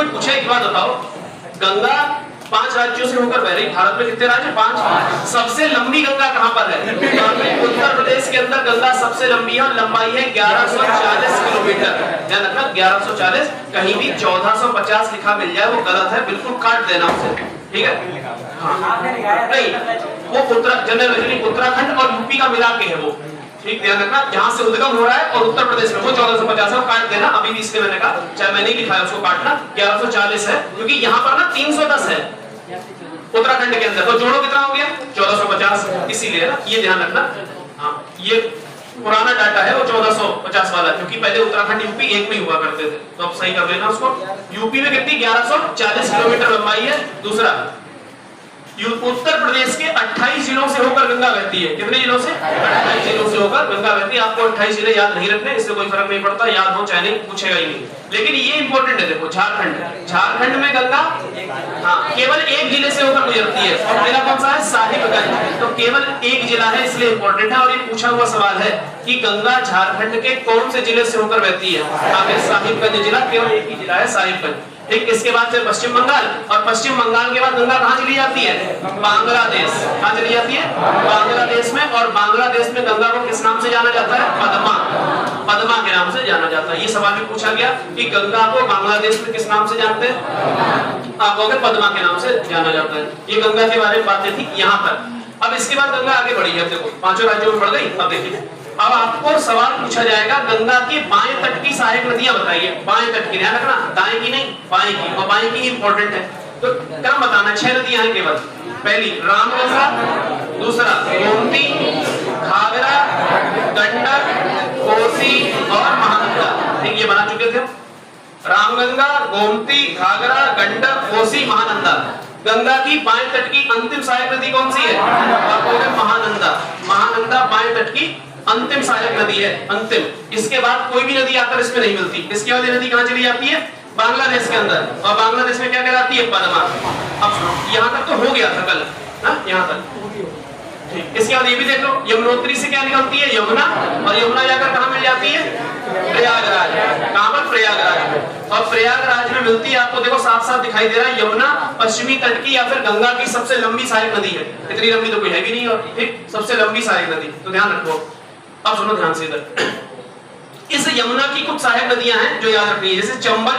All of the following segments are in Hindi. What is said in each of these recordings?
कोई पूछे एक बात बताओ, गंगा 5 राज्यों से होकर बह रही, भारत में कितने राज्य? 5। सबसे लंबी गंगा कहां पर है? उत्तर प्रदेश के अंदर गंगा सबसे लंबी है और लंबाई है 1140 किलोमीटर। ध्यान रखना 1140, कहीं भी 1450 लिखा मिल जाए वो गलत है, बिल्कुल काट देना उसे, ठीक है? हाँ नहीं, वो उत्तराखंड और यूपी का मिला के है वो, ठीक, ध्यान रखना। जहां से उद्गम हो रहा है और उत्तर प्रदेश में वो 1450 है, काट देना। अभी भी इसलिए मैंने कहा, चाहे मैंने लिखा है उसको काटना, 1140 है क्योंकि यहाँ पर ना 310 है उत्तराखंड के अंदर, तो जोड़ो कितना हो गया? 1450, इसीलिए ना, ये ध्यान रखना। हाँ, ये पुराना डाटा है वो 1450 वाला, क्योंकि पहले उत्तराखंड यूपी एक में हुआ करते थे, तो अब सही कर लेना उसको। यूपी में कितनी? 1140 किलोमीटर लंबाई है। दूसरा, उत्तर प्रदेश के 28 जिलों से होकर गंगा बहती है। कितने जिलों से? 28 जिलों से होकर गंगा बहती है। आपको 28 जिले याद नहीं रखने, इससे कोई फर्क नहीं पड़ता, याद हो चाहे नहीं, पूछेगा ही नहीं। लेकिन ये इंपॉर्टेंट है, देखो झारखंड में गंगा हाँ केवल एक जिले से होकर गुजरती है, और मेरा कौन सा है? साहिबगंज, तो केवल एक जिला है, इसलिए इंपॉर्टेंट है। और ये पूछा हुआ सवाल है कि गंगा झारखंड के कौन से जिले से होकर बहती है? आगे साहिबगंज जिला, केवल एक ही जिला है साहिबगंज, ठीक। इसके बाद फिर पश्चिम बंगाल, और पश्चिम बंगाल के बाद गंगा कहां चली जाती है? बांग्लादेश। कहां चली जाती है? बांग्लादेश में। और बांग्लादेश में गंगा को किस नाम से जाना जाता है? पद्मा, पद्मा के नाम से जाना जाता है। ये सवाल भी पूछा गया कि गंगा को बांग्लादेश में किस नाम से जानते हैं? आप कहोगे पद्मा के नाम से जाना जाता है। ये गंगा के बारे में बातें थी यहाँ पर। अब इसके बाद गंगा आगे बढ़ी है, देखो 5 राज्यों में बढ़ गई। अब देखिए, अब आपको सवाल पूछा जाएगा, गंगा के बाएं तट की सहायक नदियां बताइए। बाएं तट की, ध्यान रखना, दाएं की नहीं, बाएं की, और बाएं की इंपॉर्टेंट है। तो क्या बताना? 6 नदियां हैं केवल। पहली रामगंगा, दूसरा गोमती, घाघरा, गंडक, कोसी और महानंदा, ठीक, ये बना चुके थे। रामगंगा, गोमती, घाघरा, गंडक, कोसी, महानंदा। गंगा की बाएं तट की अंतिम सहायक नदी कौन सी है? महानंदा। महानंदा बाएं तट की अंतिम सहायक नदी है, अंतिम। इसके बाद कोई भी नदी आकर इसमें नहीं मिलती। इसके बाद ये नदी कहां चली जाती है? बांग्लादेश के अंदर, और बांग्लादेश में क्या कहलाती है? पद्मा। अब सुनो, यहाँ तक तो हो गया था कल, यहाँ तक, ठीक। इसके बाद ये भी देख लो, यमुनोत्री से क्या निकलती है? यमुना, और यमुना जाकर कहां मिल जाती है? प्रयागराज। कहां पर? प्रयागराज। और प्रयागराज में मिलती है, आपको देखो साफ साफ दिखाई दे रहा है, यमुना पश्चिमी तट की या फिर गंगा की सबसे लंबी सहायक नदी है। इतनी लंबी तो कोई है भी नहीं, और ठीक, सबसे लंबी सहायक नदी, तो ध्यान रखो। अब सुनो ध्यान से इधर, इस यमुना की कुछ सहायक नदियां हैं जो याद रखनी है, जैसे चंबल,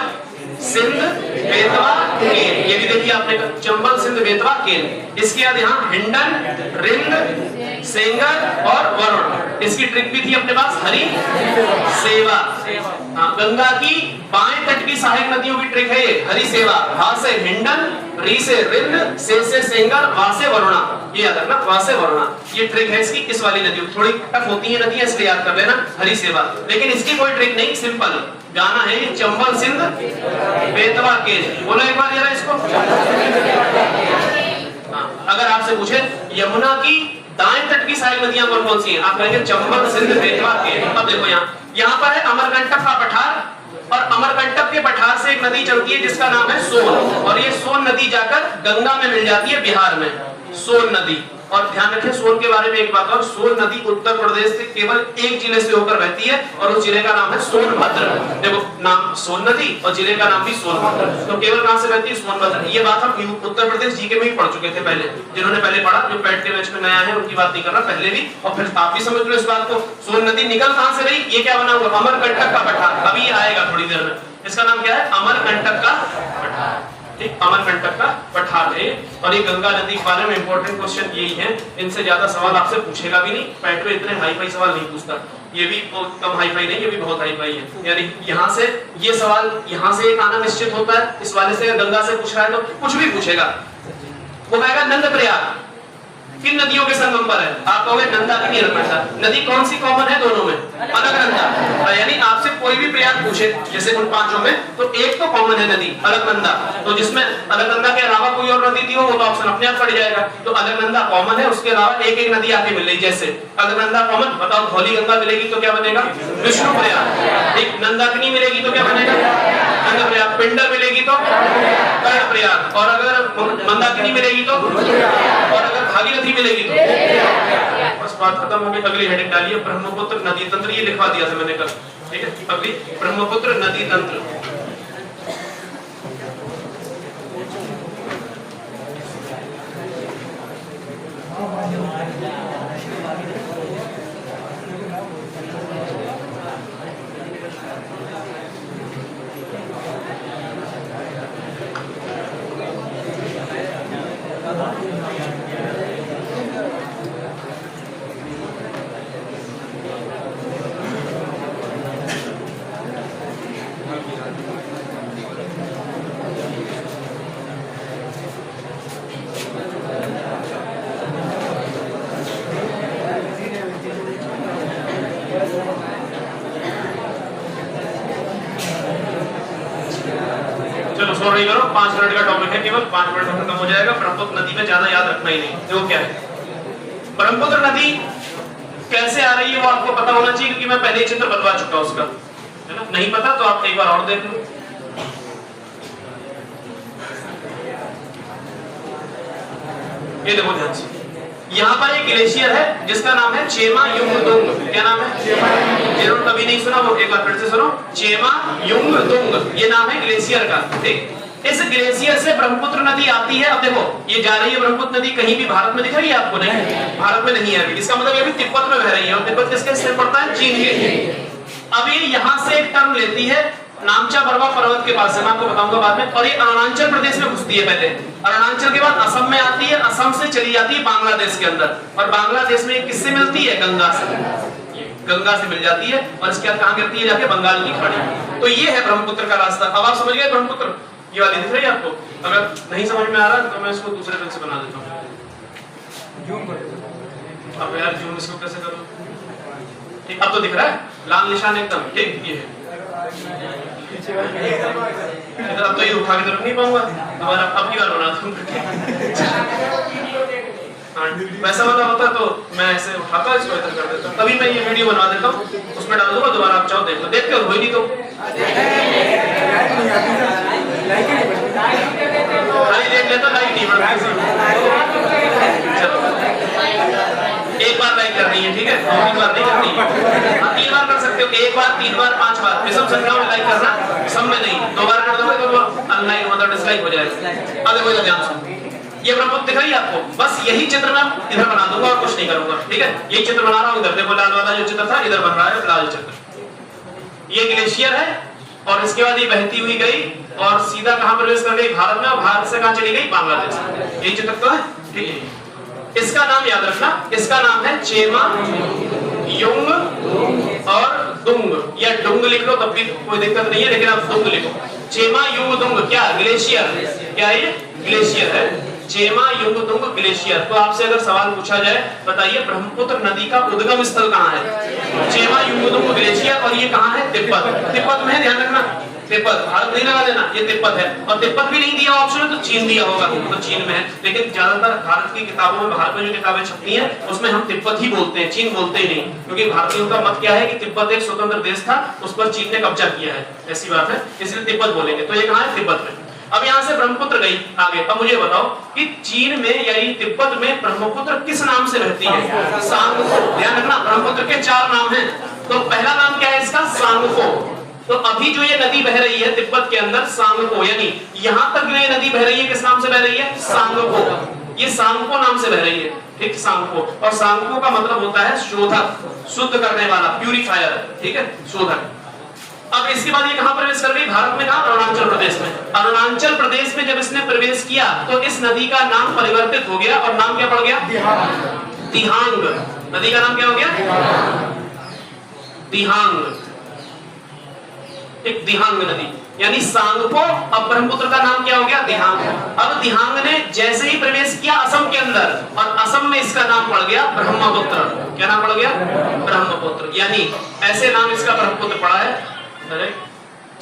सिंध, बेतवा, केन। ये भी देखिए आपने, चंबल, सिंध, बेतवा, केन। इसके बाद यहाँ हिंडन, रिंद, सेंगर और वरुण। इसकी ट्रिक भी थी अपने पास, हरि सेवा। गंगा की बाएं तट की सहायक नदियों की ट्रिक है ये, हरि सेवा। हा से हिंडन, री से रिंद, से सेंगर, वा से वरुणा। ये याद रखना, वा से वरुणा, ये ट्रिक है इसकी। इस वाली नदियों थोड़ी टफ होती है नदियां, इसलिए याद कर लेना, हरि सेवा। लेकिन इसकी कोई ट्रिक नहीं, सिंपल गाना है ये, चंबल, सिंध, बेतवा, केन। बोलो एक बार जरा इसको। अगर आपसे पूछे यमुना की दाएं तट की सहायक नदियां कौन कौन सी हैं? आप कहेंगे चंबल, सिंध, बेतवा, केन। अब देखो यहाँ पर है अमरकंटक का पठार, और अमरकंटक के पठार से एक नदी चलती है जिसका नाम है सोन, और ये सोन नदी जाकर गंगा में मिल जाती है बिहार में, सोन नदी। और ध्यान रखें सोन के बारे में एक बात और, सोन नदी उत्तर प्रदेश से केवल एक जिले से होकर बहती है, और उस जिले का नाम है सोनभद्र। देखो नाम सोन नदी और जिले का नाम भी सोनभद्र, तो केवल कहां से बहती है? सोनभद्र। ये बात हम उत्तर प्रदेश जीके में ही पढ़ चुके थे पहले, जिन्होंने पहले पढ़ा, जो पैट के बैच में नया है उनकी बात नहीं कर रहा, पहले भी। और फिर आप भी समझ लो इस बात को, सोन नदी निकल कहां से रही? ये क्या बना हुआ? अमरकंटक का पठार। अभी आएगा थोड़ी देर में, इसका नाम क्या है? अमरकंटक का पठार, ठीक, अमरकंटक का पठार है। और ये गंगा नदी के बारे में इंपॉर्टेंट क्वेश्चन यही है, इनसे ज्यादा सवाल आपसे पूछेगा भी नहीं, पैट में इतने हाई फाई सवाल नहीं पूछता। ये भी कम हाई फाई नहीं, ये भी बहुत हाई फाई है। यानी यहाँ से ये सवाल, यहाँ से एक आना निश्चित होता है, इस वाले से गंगा से पूछ रहा है तो कुछ भी पूछेगा। वो कहेगा नंद प्रयाग किन नदियों के संगम पर है? आप कहोगे नंदाकिनी अलकनंदा। नदी कौन सी कॉमन है दोनों में? अलकनंदा। यानी आपसे कोई भी प्रयाग पूछे जैसे उन 5 में, तो एक तो कॉमन है नदी अलकनंदा, तो जिसमें अलकनंदा के अलावा कोई और नदी थी वो तो ऑप्शन अपने आप पड़ जाएगा। तो अलकनंदा कॉमन है, उसके अलावा एक एक नदी आके मिल रही, जैसे अलकनंदा कॉमन, बताओ धौली गंगा मिलेगी तो क्या बनेगा? विष्णु प्रयाग। एक नंदाकिनी मिलेगी तो क्या बनेगा? नंद प्रयाग। पिंडर मिलेगी तो कर्ण प्रयाग, और अगर मंदाकिनी मिलेगी तो, और अगर भागीरथी मिलेगी तो। बस बात खत्म हो गई। अगली हेडिंग डालिए, ब्रह्मपुत्र नदी तंत्र। ये लिखवा दिया था मैंने कल, ठीक है? अगली ब्रह्मपुत्र नदी तंत्र। चलो सो रही करो, 5 मिनट का टॉपिक है, केवल 5 मिनट में खत्म हो जाएगा। ब्रह्मपुत्र नदी में ज्यादा याद रखना ही नहीं। देखो क्या है ब्रह्मपुत्र नदी कैसे आ रही है वो आपको पता होना चाहिए, क्योंकि मैं पहले ही चित्र बनवा चुका हूं उसका, है ना। नहीं पता तो आप एक बार और देख लो। ये देखो ध्यान से, यहाँ पर एक ग्लेशियर है जिसका नाम है चेमा युंगदुंग। क्या नाम है? जिन्होंने कभी नहीं सुना वो एक बार फिर से सुनो, चेमा युंगदुंग ये नाम है ग्लेशियर का। ठीक, इस ग्लेशियर से ब्रह्मपुत्र नदी आती है। अब देखो ये जा रही है ब्रह्मपुत्र नदी, कहीं भी भारत में दिख रही है आपको? नहीं, भारत में नहीं है अभी। इसका मतलब ये भी तिब्बत में बह रही है, और तिब्बत किसके हिस्से में पड़ता है? चीन के। अब ये यहाँ से एक टर्न लेती है नामचा बरवा पर्वत के पास से, मैं आपको बताऊंगा बाद में, और ये अरुणाचल प्रदेश में घुसती है पहले। अरुणाचल के बाद असम में आती है, असम से चली जाती है बांग्लादेश के अंदर, और बांग्लादेश में किससे मिलती है? गंगा से। गंगा से मिल जाती है, और इसके बाद कहां गिरती है? जाके बंगाल की खाड़ी। तो ये है ब्रह्मपुत्र का रास्ता। अब आप समझ गए ब्रह्मपुत्र? ये वाली दिख रही है आपको? अगर नहीं समझ में आ रहा तो मैं इसको दूसरे रंग से बना देता हूँ। जूम कर दो। अब यार जूम इसको कैसे करूं? ठीक, अब तो दिख रहा है लाल निशान एकदम। ठीक, ये है। इधर अब तो ये उठा के तो नहीं पाऊंगा दोबारा, अब की बार बना दूंगा। वैसा वाला होता तो मैं ऐसे उठाता इसको इधर कर देता, तभी मैं ये वीडियो बनवा देता हूँ, उसमें डाल दूंगा, दोबारा आप चाहो देख लो। देखते हो? हो ही नहीं तो खाली देख लेता, लाइक नहीं बढ़ता। एक बार लाइक करनी है, ठीक है? 2-3 बार नहीं करनी है। हाँ, 3 बार कर सकते हो, 1 बार, 3 बार, 5 बार, विषम संख्या में लाइक करना, सब में नहीं। 2 बार कर दोगे तो अनलाइक मतलब डिसलाइक हो जाएगा। अब देखो ध्यान से, ये ब्रह्मपुत्र दिख रही है आपको? बस यही चित्र मैं इधर बना दूंगा और कुछ नहीं करूंगा। ठीक है, यही चित्र बना रहा हूं। इधर देखो लाल वाला जो चित्र था, इधर बन रहा है लाल चित्र। ये ग्लेशियर है, और इसके बाद ये बहती हुई गई और सीधा कहां प्रवेश कर गई? भारत में। और भारत से कहां चली गई? बांग्लादेश। यही चित्र तो है। ठीक है, इसका नाम याद रखना, इसका नाम है चेमा युंग और दुंग, या डुंग लिख लो तब भी कोई दिक्कत नहीं है, लेकिन आप दुंग लिखो। चेमा युंग दुंग क्या? ग्लेशियर। क्या ये? ग्लेशियर है। Chema Jung दुंग glacier. तो आपसे अगर सवाल पूछा जाए, बताइए ब्रह्मपुत्र नदी का उद्गम स्थल कहाँ है? Chema Jung दुंग glacier. और ये कहाँ है? तिब्बत। तिब्बत में है, ध्यान रखना। तिब्बत, भारत नहीं लगा देना, ये तिब्बत है। और तिब्बत भी नहीं दिया ऑप्शन तो चीन दिया होगा, तो चीन में है। लेकिन ज्यादातर भारत की किताबों में, भारत में जो किताबें छपती हैं उसमें हम तिब्बत ही बोलते हैं, चीन बोलते ही नहीं, क्योंकि भारतीयों का मत क्या है कि तिब्बत एक स्वतंत्र देश था, उस पर चीन ने कब्जा किया है, ऐसी बात है, इसलिए तिब्बत बोलेंगे। तो ये कहाँ है? तिब्बत में। अब यहाँ से ब्रह्मपुत्र गई आगे। अब मुझे बताओ कि चीन में यानी तिब्बत में ब्रह्मपुत्र किस नाम से बहती है? सांगफो। ध्यान रखना, ब्रह्मपुत्र के 4 नाम हैं। तो पहला नाम क्या है इसका? सांगफो। तो अभी जो ये नदी बह रही है तिब्बत के अंदर, सांगपो, यानी यहां तक जो ये नदी बह रही है किस नाम से बह रही है? सांगपो। ये सांगपो नाम से बह रही है। ठीक, सांगपो। और सांगपो का मतलब होता है शोधक, शुद्ध करने वाला, प्यूरिफायर। ठीक है, शोधक। अब इसके बाद ये कहां प्रवेश कर गई? भारत में। कहां? अरुणाचल प्रदेश में। अरुणाचल प्रदेश में जब इसने प्रवेश किया तो इस नदी का नाम परिवर्तित हो गया, और नाम क्या पड़ गया? दिहांग। नदी का नाम क्या हो गया? दिहांग। एक दिहांग नदी, यानी सांगपो। अब ब्रह्मपुत्र का नाम क्या हो गया? दिहांग। अब दिहांग ने जैसे ही प्रवेश किया असम के अंदर, और असम में इसका नाम पड़ गया ब्रह्मपुत्र। क्या नाम पड़ गया? ब्रह्मपुत्र। यानी ऐसे नाम इसका ब्रह्मपुत्र पड़ा है।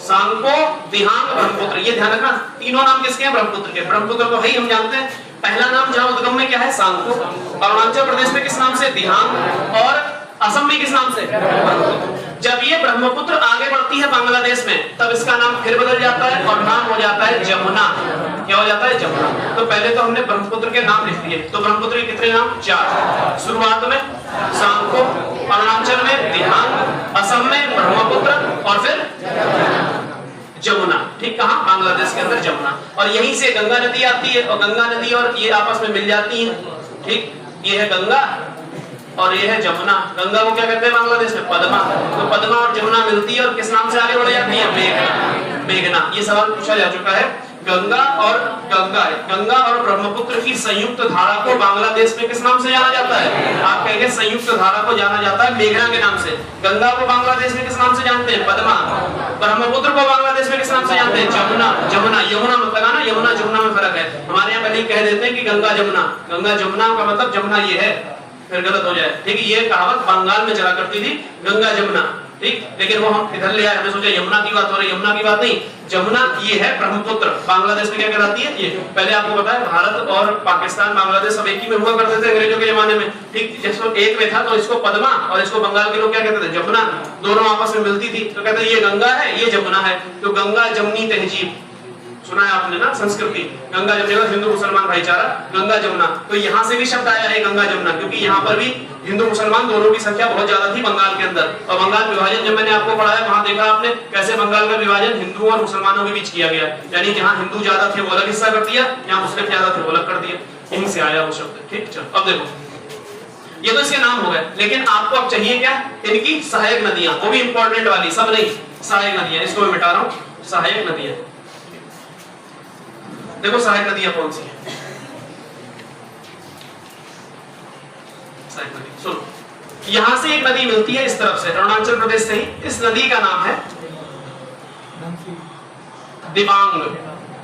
सांगपो, दिहांग, ब्रह्मपुत्र। ये ध्यान रखना, तीनों नाम किसके हैं? ब्रह्मपुत्र के। ब्रह्मपुत्र को ही हम जानते हैं। पहला नाम जहां उद्गम में क्या है? सांगपो। अरुणाचल प्रदेश में किस नाम से? दिहांग। और असम में किस नाम से? जब ये ब्रह्मपुत्र आगे बढ़ती है बांग्लादेश में, तब इसका नाम फिर बदल जाता है और नाम हो जाता है जमुना। क्या हो जाता है? जमुना। तो पहले तो हमने ब्रह्मपुत्र के नाम लिख दिए। तो ब्रह्मपुत्र के कितने नाम? 4। शुरुआत में सांगपो, अरुणाचल में दिहांग, असम में ब्रह्मपुत्र, और फिर जमुना। ठीक, कहां? बांग्लादेश के अंदर जमुना। और यहीं से गंगा नदी आती है, और गंगा नदी और ये आपस में मिल जाती हैं। ठीक, ये है गंगा और ये है जमुना। गंगा को क्या कहते हैं बांग्लादेश में? पद्मा। तो पद्मा और जमुना मिलती है, और किस नाम से आगे बढ़ जाती है? मेघना। मेघना। ये सवाल पूछा जा चुका है। गंगा और ब्रह्मपुत्र की संयुक्त धारा को बांग्लादेश में किस नाम से जाना जाता है? आप कहेंगे संयुक्त धारा को जाना जाता है मेघना के नाम से। गंगा को बांग्लादेश में किस नाम से जानते हैं? पद्मा। ब्रह्मपुत्र को बांग्लादेश में किस नाम से जानते हैं? जमुना। जमुना, यमुना मत लगाना, यमुना जमुना में फर्क है। हमारे यहाँ पहले कह देते हैं कि गंगा जमुना। गंगा जमुना का मतलब जमुना ये है, फिर गलत हो जाए। ठीक है, ये कहावत बंगाल में चला करती थी, गंगा जमुना। ठीक, लेकिन वो हम इधर ले आए, हमने सोचा यमुना की बात हो रही है, यमुना की बात नहीं, जमुना ये है ब्रह्मपुत्र। बांग्लादेश में क्या कहलाती है ये? पहले आपको पता है भारत और पाकिस्तान बांग्लादेश सब एक ही में हुआ करते थे अंग्रेजों के जमाने में, ठीक, जिसको एक में था तो इसको पद्मा और इसको बंगाल के लोग क्या कहते थे? जमुना, दोनों आपस में मिलती थी तो कहते ये गंगा है ये जमुना है। तो गंगा जमनी तहजीब सुना है आपने ना, संस्कृति, गंगा जमुना, हिंदू मुसलमान भाईचारा, गंगा जमुना। तो यहाँ से भी शब्द आया है गंगा जमुना, क्योंकि यहाँ पर भी हिंदू मुसलमान दोनों की संख्या बहुत ज्यादा थी बंगाल के अंदर। और बंगाल विभाजन जब मैंने आपको पढ़ाया वहां देखा आपने कैसे बंगाल का विभाजन हिंदुओं और मुसलमानों के बीच किया गया, यानी जहाँ हिंदू ज्यादा थे वो अलग हिस्सा कर दिया, यहाँ मुस्लिम ज्यादा थे वो अलग कर दिया, यहीं से आया वो शब्द। ठीक, चलो अब देखो, ये तो इसके नाम हो गए, लेकिन आपको अब चाहिए क्या? इनकी सहायक नदियां, वो भी इंपॉर्टेंट वाली, सब नहीं, सहायक नदियां, इसको मैं मिटा रहा हूं, सहायक नदियां। देखो सहायक नदियां कौन सी है? सहायक नदी सुनो, यहां से एक नदी मिलती है इस तरफ से, अरुणाचल प्रदेश से ही, इस नदी का नाम है दिबांग।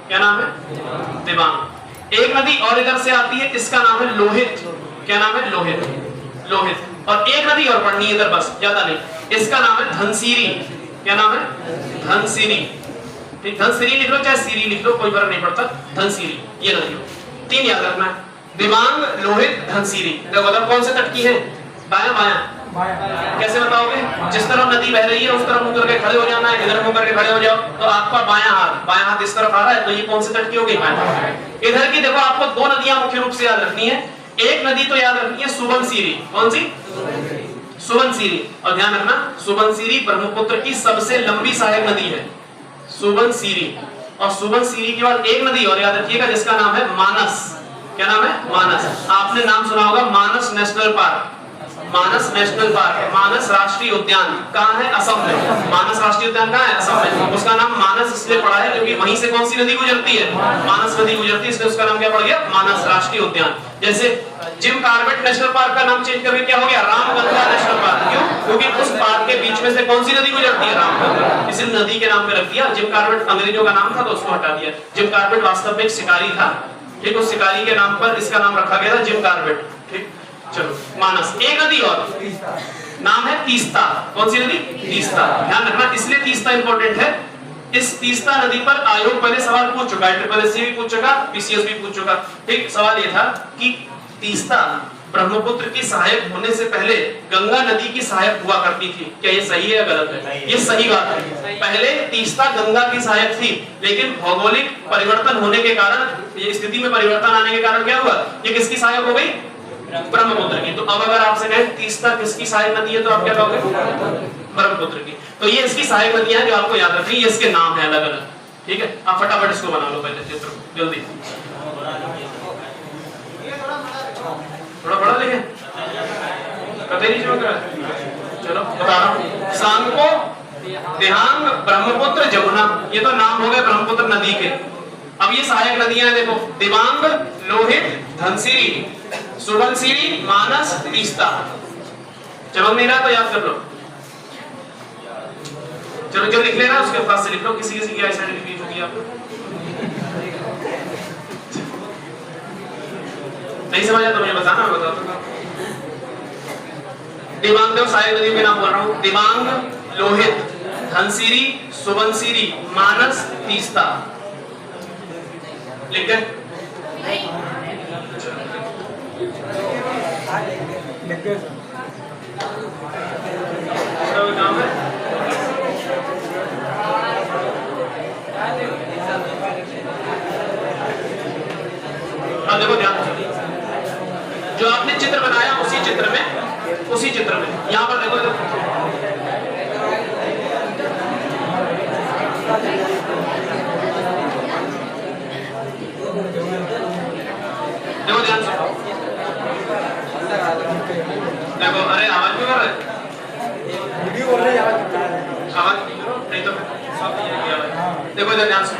क्या नाम है? दिबांग। एक नदी और इधर से आती है, इसका नाम है लोहित। क्या नाम है? लोहित, लोहित। और एक नदी और पढ़नी इधर, बस ज्यादा नहीं, इसका नाम है धनसिरी। क्या नाम है? धनसिरी। ठीक, धनसिरी लिख लो चाहे सीरी लिख लो, कोई फर्क नहीं पड़ता, धनसिरी, ये नदी हो। तीन याद रखना है, दिबांग, लोहित, धनसिरी। देखो उधर कौन से तट की है? दायां बायां? कैसे बताओगे? जिस तरफ नदी बह रही है उस तरफ मुंह करके खड़े हो जाना है, इधर मुंह करके खड़े हो जाओ तो आपका बायां हाथ इस तरफ आ रहा है, तो ये कौन से तट की हो गई? बायां। इधर की देखो आपको दो नदियां मुख्य रूप से याद रखनी है, एक नदी तो याद रखनी है सुबनसिरी। कौन सी? सुबनसिरी। और ध्यान रखना सुबनसिरी ब्रह्मपुत्र की सबसे लंबी सहायक नदी है, सुबनसिरी। और सुबनसिरी के बाद एक नदी और याद रखिएगा जिसका नाम है मानस। क्या नाम है? मानस। आपने नाम सुना होगा मानस नेशनल पार्क, मानस नेशनल पार्क, मानस राष्ट्रीय उद्यान कहाँ है? असम में। मानस राष्ट्रीय उद्यान कहाँ है? असम में। उसका नाम मानस इसलिए पड़ा है क्योंकि वहीं से कौन सी नदी गुजरती है? मानस नदी गुजरती है, इसलिए उसका नाम क्या पड़ गया? मानस राष्ट्रीय उद्यान। जैसे जिम कॉर्बेट नेशनल पार्क का नाम चेंज करके क्या हो गया? Ramganga national park. क्यों? क्योंकि उस पार्क के बीच में से कौन सी नदी गुजरती है? रामगंगा। इसी नदी के नाम पे रख दिया। जिम कॉर्बेट अंग्रेजों का नाम था तो उसको हटा दिया। जिम कॉर्बेट वास्तव में एक शिकारी था, ठीक, उस शिकारी के नाम पर इसका नाम रखा गया था जिम कॉर्बेट। ठीक, चलो मानस। एक नदी और नाम है तीस्ता। कौन सी नदी? तीस्ता। ध्यान रखना इसलिए तीस्ता इंपॉर्टेंट है, इस तीस्ता नदी पर आयोग पहले सवाल पूछ चुका है, ट्रिपल भी पूछ चुका, पीसीएस भी पूछ चुका। ठीक, सवाल ये था कि तीस्ता ब्रह्मपुत्र की सहायक होने से पहले गंगा नदी की सहायक हुआ करती थी, क्या ये सही है या गलत है? ये सही बात है। पहले तीस्ता गंगा की सहायक थी, लेकिन भौगोलिक परिवर्तन होने के कारण, ये स्थिति में परिवर्तन आने के कारण क्या हुआ? ये किसकी सहायक हो गई? ब्रह्मपुत्र की। तो अब अगर आपसे कहें तीस्ता किसकी सहायक नदी है तो आप क्या कहोगे? ब्रह्मपुत्र की। तो ये इसकी सहायक नदियां हैं जो आपको याद रखनी है, इसके नाम है अलग अलग। ठीक है, आप फटाफट इसको बना लो पहले चित्र जल्दी, थोड़ा बड़ा लिखे, पता नहीं चल रहा है। चलो बता रहा हूँ, सांको, दिहांग, ब्रह्मपुत्र, जमुना, ये तो नाम हो गए ब्रह्मपुत्र नदी के। अब ये सहायक नदियां हैं देखो, दिबांग, लोहित, धनसिरी, सुबनसिरी, मानस, तीस्ता। चमक नहीं रहा तो याद कर लो। चलो जो लिख लेना उसके पास से लिख लो, किसी किसी की आईसाइट रिपीट होगी आपको। नहीं समझा तो मुझे बताना, मैं बताता हूं। दिबांग देखो सहायक नदी के नाम बोल रहा हूं, दिबांग, लोहित, धनसिरी, सुबनसिरी, मानस, तीस्ता। लिख गए? नाम है हाँ देखो ध्यान से, जो आपने चित्र बनाया उसी चित्र में यहाँ पर देखो, देखो ध्यान से देखो। अरे आवाज क्यों कर रहे? आवाज नहीं तो देखो इधर ध्यान से,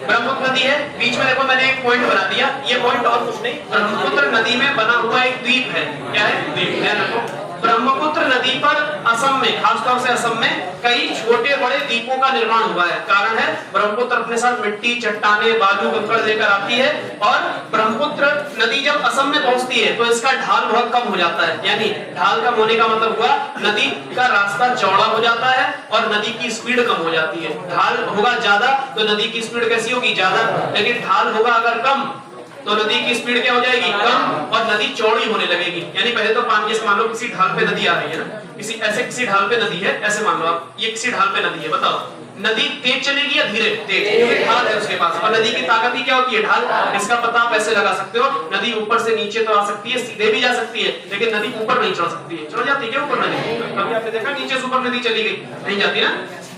ब्रह्मपुत्र नदी है, बीच में देखो मैंने एक पॉइंट बना दिया, ये पॉइंट और कुछ नहीं, ब्रह्मपुत्र नदी में बना हुआ एक द्वीप है। क्या है? द्वीप। ध्यान रखो ब्रह्मपुत्र नदी पर असम में, खासतौर से असम में कई छोटे बड़े द्वीपों का निर्माण हुआ है। कारण है ब्रह्मपुत्र अपने साथ मिट्टी, चट्टाने, बालू, कंकड़ लेकर आती है और ब्रह्मपुत्र नदी जब असम में पहुंचती है तो इसका ढाल बहुत कम हो जाता है। यानी ढाल कम होने का मतलब हुआ नदी का रास्ता चौड़ा हो जाता है और नदी की स्पीड कम हो जाती है। ढाल होगा ज्यादा तो नदी की स्पीड कैसी होगी? ज्यादा। लेकिन ढाल होगा अगर कम तो नदी की स्पीड क्या हो जाएगी? कम, और नदी चौड़ी होने लगेगी। यानी पहले तो पानी, जैसे मान लो किसी ढाल पे नदी आ रही है ना, किसी ढाल पे नदी है, ऐसे मान लो आप, ये किसी ढाल पे नदी है, बताओ नदी तेज चलेगी या धीरे? तेज, क्योंकि ढाल है उसके पास, और नदी की ताकत ही क्या होती है? ढाल। इसका पता आप ऐसे लगा सकते हो, नदी ऊपर से नीचे तो आ सकती है, सीधे भी जा सकती है, लेकिन नदी ऊपर नहीं चढ़ सकती है। चढ़ जाती है क्या ऊपर नदी? कभी आपने देखा नीचे से ऊपर नदी चली गई? नहीं जाती ना,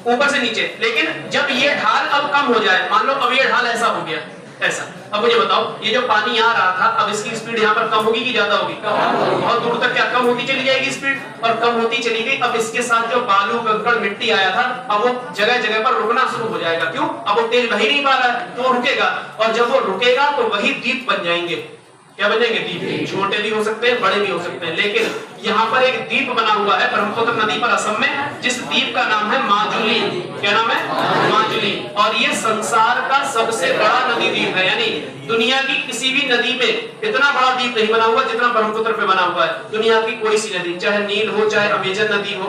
ऊपर से नीचे। लेकिन जब ये ढाल अब कम हो जाए, मान लो अब ये ढाल ऐसा हो गया, ऐसा, अब मुझे बताओ ये जो पानी आ रहा था अब इसकी स्पीड यहाँ पर कम होगी कि ज्यादा होगी? बहुत दूर तक क्या कम होती चली जाएगी स्पीड, और कम होती चली गई। अब इसके साथ जो बालू, कंकड़, मिट्टी आया था अब वो जगह जगह पर रुकना शुरू हो जाएगा। क्यों? अब वो तेज बह ही नहीं पा रहा है तो रुकेगा, और जब वो रुकेगा तो वही द्वीप बन जाएंगे। क्या बन जाएंगे? द्वीप। छोटे भी हो सकते हैं, बड़े भी हो सकते हैं, लेकिन यहाँ पर एक द्वीप बना हुआ है ब्रह्मपुत्र नदी पर असम में, जिस द्वीप का नाम है माजुली। क्या नाम है? माजुली। और ये संसार का सबसे बड़ा नदी द्वीप है। यानी दुनिया की किसी भी नदी पे इतना बड़ा द्वीप नहीं बना हुआ जितना ब्रह्मपुत्र पे बना हुआ है। दुनिया की कोई सी नदी, चाहे नील हो, चाहे अमेजन नदी हो,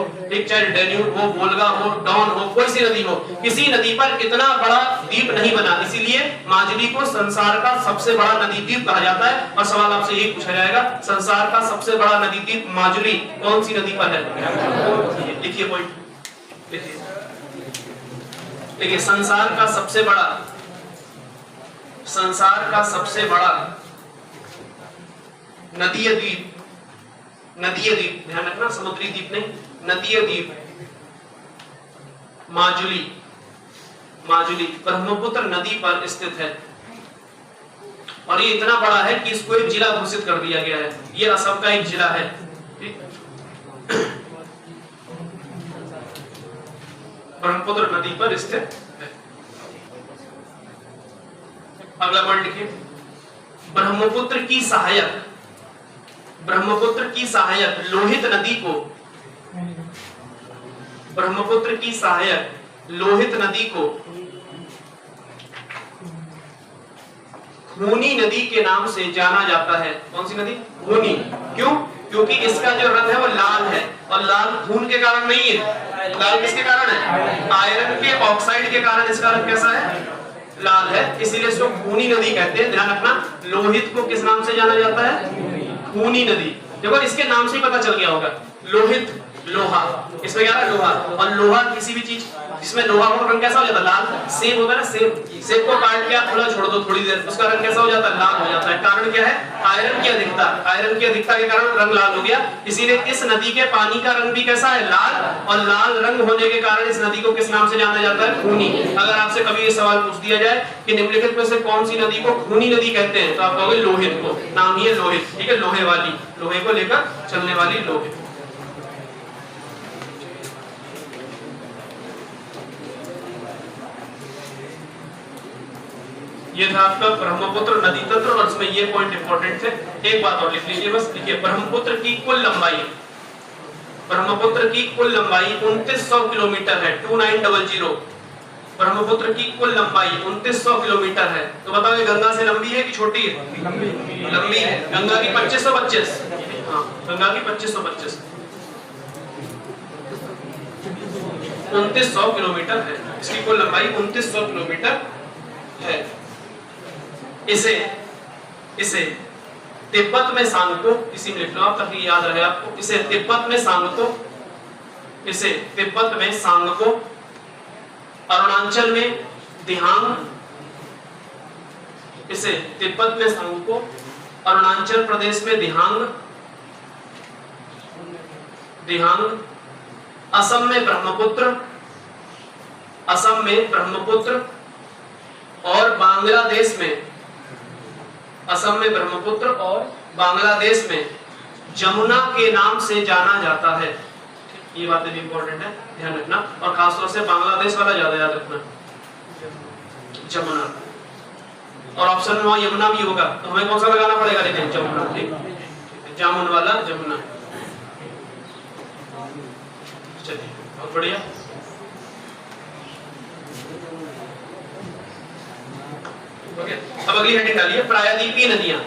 चाहे डेन्यूब हो, वोल्गा हो, डॉन हो, कोई सी नदी हो, किसी नदी पर इतना बड़ा द्वीप नहीं बना। इसीलिए माजुली को संसार का सबसे बड़ा नदी द्वीप कहा जाता है। और सवाल आपसे यही पूछा जाएगा, संसार का सबसे बड़ा नदी द्वीप माजुली कौन सी नदी पर है? लिखिए पॉइंट, लिखिए। देखिए संसार का सबसे बड़ा नदीय द्वीप, नदीय द्वीप, ध्यान रखना, समुद्री द्वीप नहीं, नदीय द्वीप माजुली। माजुली ब्रह्मपुत्र नदी पर स्थित है और ये इतना बड़ा है कि इसको एक जिला घोषित कर दिया गया है। ये असम का एक जिला है। ब्रह्मपुत्र नदी पर स्थित है। अगला पॉइंट लिखिए, ब्रह्मपुत्र की सहायक, ब्रह्मपुत्र की सहायक लोहित नदी को, ब्रह्मपुत्र की सहायक लोहित नदी को खूनी नदी के नाम से जाना जाता है। कौन सी नदी? खूनी। क्यों? क्योंकि इसका जो रंग है वो लाल है, और लाल खून के कारण नहीं है। लाल किसके कारण है? आयरन के ऑक्साइड के कारण इसका रंग कैसा है? लाल है। इसीलिए इसको खूनी नदी कहते हैं। ध्यान रखना, लोहित को किस नाम से जाना जाता है? खूनी नदी। देखो इसके नाम से ही पता चल गया होगा, लोहित, लोहा, इसमें क्या है? लोहा। और लोहा किसी भी चीज जिसमें लोहा हो रंग कैसा हो जाता है? लाल। सेब होता है ना, सेब को काट के आप थोड़ा छोड़ दो थोड़ी देर, उसका रंग कैसा हो जाता है? लाल हो जाता है। कारण क्या है? आयरन की अधिकता। आयरन की अधिकता के कारण रंग लाल हो गया। इसीलिए इस नदी के पानी का रंग भी कैसा है? लाल। और लाल रंग होने के कारण इस नदी को किस नाम से जाना जाता है? खूनी। अगर आपसे कभी ये सवाल पूछ दिया जाए कि निम्नलिखित में से कौन सी नदी को खूनी नदी कहते हैं, तो आप कहोगे लोहित को। नाम ही है लोहित, ठीक है, लोहे वाली, लोहे को लेकर चलने वाली लोहित। ये था आपका ब्रह्मपुत्र नदी तंत्र, और इसमें ये पॉइंट इंपॉर्टेंट थे। एक बात और लिख लीजिए बस, लिखिए ब्रह्मपुत्र की कुल लंबाई, ब्रह्मपुत्र की कुल लंबाई 2900 किलोमीटर है, 2900। ब्रह्मपुत्र की कुल लंबाई 2900 किलोमीटर है। तो बताओ ये गंगा से लंबी है कि छोटी है? लंबी है। गंगा की 2525, हाँ गंगा की 2525, 2900 किलोमीटर है। इसकी कुल लंबाई 2900 किलोमीटर है। इसे तिब्बत में सांगतो, इसी में लिख लो आप ताकि याद रहे आपको। इसे तिब्बत में सांगतो, इसे तिब्बत में सांगतो, अरुणाचल में दिहांग, इसे तिब्बत में सांगतो, अरुणाचल प्रदेश में दिहांग, असम में ब्रह्मपुत्र, असम में ब्रह्मपुत्र, और बांग्लादेश में, असम में ब्रह्मपुत्र और बांग्लादेश में जमुना के नाम से जाना जाता है। ये बातें भी इंपॉर्टेंट है, ध्यान रखना, और खासतौर से बांग्लादेश वाला ज्यादा याद रखना, जमुना। और ऑप्शन में वहां यमुना भी होगा, तो हमें कौन सा लगाना पड़ेगा? लेकिन जमुना, ठीक, जामुन वाला जमुना। चलिए बहुत बढ़िया। ओके, अब अगली हेडिंग डालिए प्रायद्वीपीय नदियां।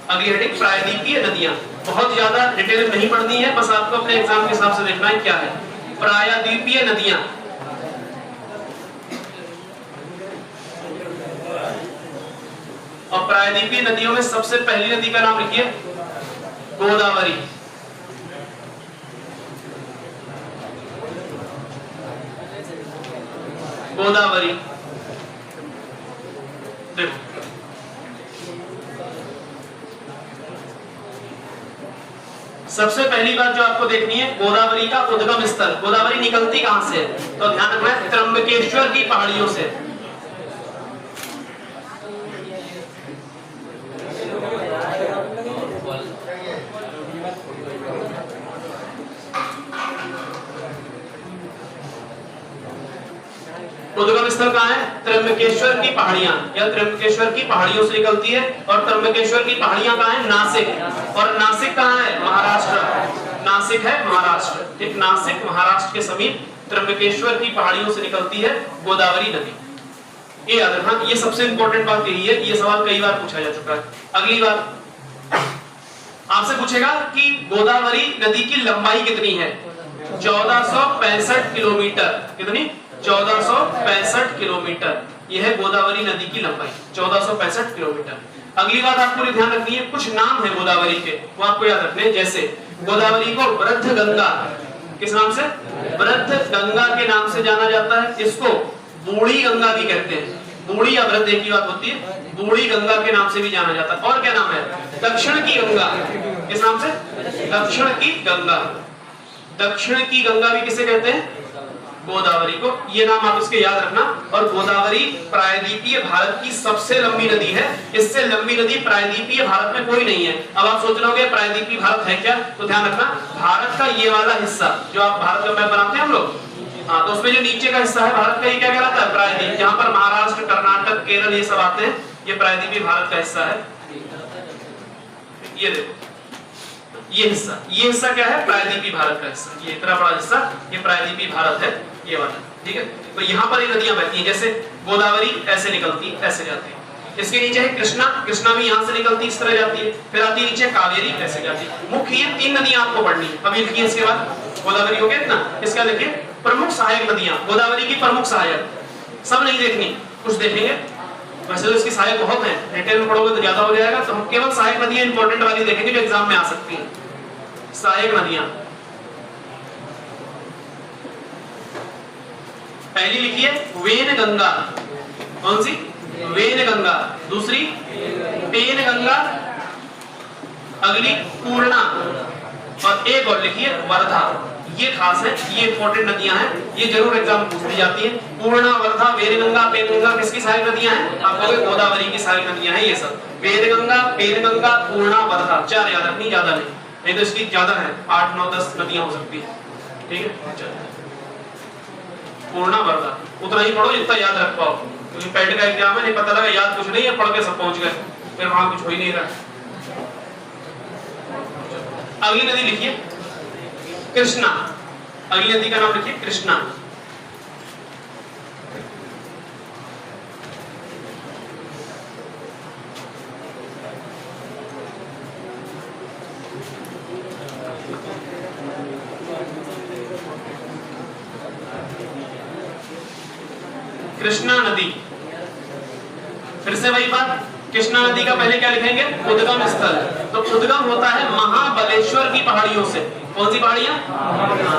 अगली हेडिंग प्रायद्वीपीय नदियां। बहुत ज्यादा डिटेल नहीं पढ़नी है, बस आपको अपने एग्जाम के हिसाब से देखना है क्या है प्रायद्वीपीय नदियां। और प्रायद्वीपीय नदियों में सबसे पहली नदी का नाम लिखिए गोदावरी। गोदावरी देखो, सबसे पहली बात जो आपको देखनी है गोदावरी का उद्गम स्थल। गोदावरी निकलती कहां से है? तो ध्यान रखना है त्र्यंबकेश्वर की पहाड़ियों से। उद्गम स्थल कहां है? त्र्यंबकेश्वर की पहाड़ियां या त्र्यंबकेश्वर की पहाड़ियों से निकलती है। और त्र्यंबकेश्वर की पहाड़ियां कहां है? नासिक। और नासिक कहां है? महाराष्ट्र। नासिक है महाराष्ट्र। ठीक, नासिक महाराष्ट्र के समीप त्र्यंबकेश्वर की पहाड़ियों से निकलती है गोदावरी नदी। ये याद रखना, ये सबसे इंपॉर्टेंट बात यही है। ये सवाल कई बार पूछा जा चुका है। अगली बात आपसे पूछेगा कि गोदावरी नदी की लंबाई कितनी है? 1465 किलोमीटर। कितनी? 1465 किलोमीटर। यह है गोदावरी नदी की लंबाई 1465 किलोमीटर। अगली बात आपको ध्यान रखनी है, कुछ नाम है गोदावरी के, वो आपको याद रखने हैं। जैसे गोदावरी को वृद्ध गंगा, किस नाम से? वृद्ध गंगा के नाम से जाना जाता है। इसको बूढ़ी गंगा भी कहते हैं। बूढ़ी या वृद्ध एक ही बात होती है। बूढ़ी गंगा के नाम से भी जाना जाता है। और क्या नाम है? दक्षिण की गंगा। किस नाम से? दक्षिण की गंगा। दक्षिण की गंगा भी किसे कहते हैं? गोदावरी को। ये नाम आप इसके याद रखना। और गोदावरी प्रायद्वीपीय भारत की सबसे लंबी नदी है। इससे लंबी नदी प्रायद्वीपीय भारत में कोई नहीं है। अब आप सोच रहे होंगे प्रायद्वीपीय भारत है क्या? तो ध्यान रखना, भारत का ये वाला हिस्सा जो आप भारत का मैप बनाते हैं हम लोग, हाँ, तो उसमें जो नीचे का हिस्सा है भारत का, ये क्या कहलाता है? प्रायद्वीप। जहां पर महाराष्ट्र, कर्नाटक, केरल ये सब आते हैं, ये प्रायद्वीपीय भारत का हिस्सा है। ये देखो, ये हिस्सा क्या है? प्रायद्वीपीय भारत का हिस्सा। ये इतना बड़ा हिस्सा ये प्रायद्वीपीय भारत है, ये वाला। ठीक है, तो यहाँ पर ये नदियां बहती हैं। जैसे गोदावरी ऐसे निकलती, ऐसे जाती है। इसके नीचे है कृष्णा। कृष्णा भी यहाँ से निकलती, इस तरह जाती है। फिर आती है नीचे कावेरी, ऐसे जाती है। मुख्य ये 3 नदियां आपको पढ़नी है। अभी लिखिए, इसके बाद गोदावरी हो गया इतना। इसका लिखिए प्रमुख सहायक नदियां। गोदावरी की प्रमुख सहायक, सब नहीं देखनी, कुछ देखेंगे। वैसे तो इसकी सहायक बहुत है, डिटेल में पढ़ोगे तो ज्यादा हो जाएगा। तो हम केवल सहायक नदियां इंपॉर्टेंट वाली देखेंगे जो एग्जाम में आ सकती है। सहायक नदियां पहली लिखिए वेन गंगा। कौन सी? वेन गंगा। दूसरी पेन गंगा। अगली पूर्णा। और एक और लिखिए वर्धा। ये खास है, ये इंपॉर्टेंट नदियां हैं, ये जरूर एग्जाम में पूछी जाती है। पूर्णा, वर्धा, वेनगंगा, पेनगंगा किसकी सहायक नदियां हैं? आप कहोगे गोदावरी की सहायक नदियां हैं ये सब। वेनगंगा, पेनगंगा, पूर्णा, वर्धा, 4 याद रखनी, ज्यादा नहीं तो इसकी ज्यादा है, 8, 9, 10 नदियां हो सकती है। ठीक है, पूर्णा, वर्धा, उतना ही पढ़ो जितना याद रख पाओ, क्योंकि पेट का एग्जाम है, नहीं पता लगा याद कुछ नहीं है, पढ़ के सब पहुंच गए, फिर वहां कुछ हो ही नहीं रहा। अगली नदी लिखिए कृष्णा। अगली नदी का नाम लिखिए कृष्णा। कृष्णा नदी, फिर से वही बात, कृष्णा नदी का पहले क्या लिखेंगे? उद्गम स्थल। तो उद्गम होता है महाबलेश्वर की पहाड़ियों से। कौन सी पहाड़ियां?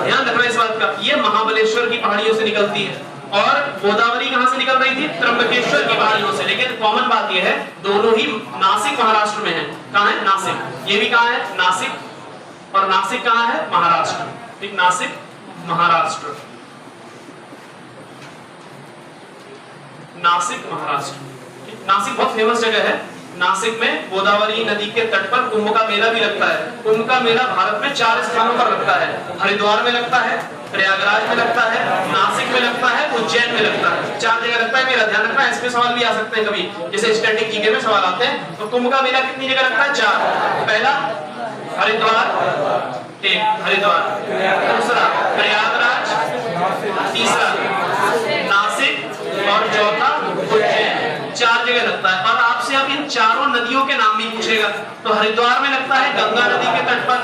ध्यान रखना इस बात का, ये महाबलेश्वर की पहाड़ियों से निकलती है। और गोदावरी कहां से निकल रही थी? त्र्यंबकेश्वर की पहाड़ियों से। लेकिन कॉमन बात यह है दोनों ही नासिक महाराष्ट्र में है। कहां है? नासिक। ये भी कहां है? नासिक। और नासिक कहां है? महाराष्ट्र। ठीक, नासिक महाराष्ट्र। नासिक महाराष्ट्र। नासिक बहुत फेमस जगह है। नासिक में गोदावरी नदी के तट पर कुंभ का मेला भी लगता है। कुंभ का मेला भारत में 4 स्थानों पर लगता है। हरिद्वार में लगता है, प्रयागराज में लगता है, नासिक में लगता है, उज्जैन में लगता है। 4 जगह लगता है मेला। ध्यान रखना, इसमें सवाल भी आ सकते हैं कभी, जैसे स्टैटिक जीके में सवाल आते हैं। तो कुंभ का मेला कितनी जगह लगता है? 4। पहला हरिद्वार, एक हरिद्वार, दूसरा प्रयागराज, तीसरा नासिक और चौथा उज्जैन। 4 जगह लगता है। और आपसे अब इन चारों नदियों के नाम भी पूछेगा। तो हरिद्वार में लगता है गंगा नदी के तट पर,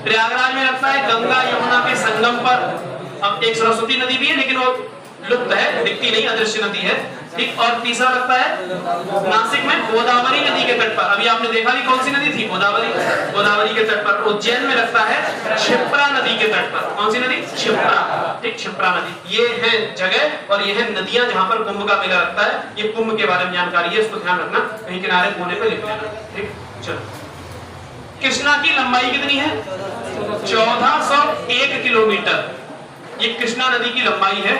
प्रयागराज में लगता है गंगा यमुना के संगम पर। अब एक सरस्वती नदी भी है लेकिन वो लुप्त है, दिखती नहीं, अदृश्य नदी है, ठीक। और तीसरा लगता है नासिक में गोदावरी नदी के तट पर। अभी आपने देखा कि कौन सी नदी थी, गोदावरी, गोदावरी के तट पर। उज्जैन में लगता है क्षिप्रा नदी के तट पर। कौन सी नदी, क्षिप्रा, ठीक, क्षिप्रा नदी। ये है जगह और ये है नदियां जहां पर कुंभ का मेला लगता है। ये कुंभ के बारे में जानकारी है, इसको ध्यान रखना, कहीं किनारे कोने पे लिख लेना, ठीक। चलो, कृष्णा की लंबाई कितनी है, 1401 किलोमीटर। ये कृष्णा नदी की लंबाई है।